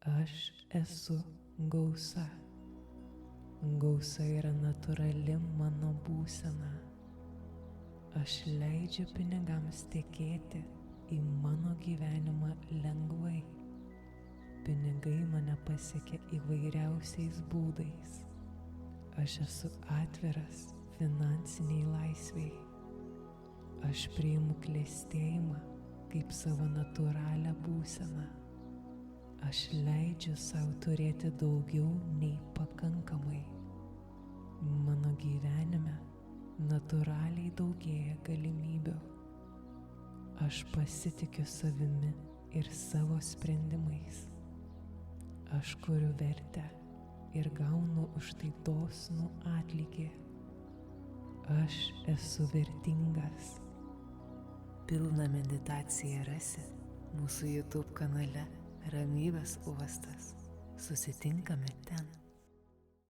Aš esu gausa. Gausa yra natūrali mano būsena. Aš leidžiu pinigams tekėti į mano gyvenimą lengvai. Pinigai mane pasiekia įvairiausiais būdais. Aš esu atviras finansiniai laisviai. Aš priimu klestėjimą kaip savo natūralią būseną. Aš leidžiu savo turėti daugiau nei pakankamai. Mano gyvenime natūraliai daugėja galimybių. Aš pasitikiu savimi ir savo sprendimais. Aš kuriu vertę ir gaunu už tai dosnų atlygį. Aš esu vertingas. Pilną meditaciją rasi mūsų YouTube kanale Ramybės uostas. Susitinkame ten.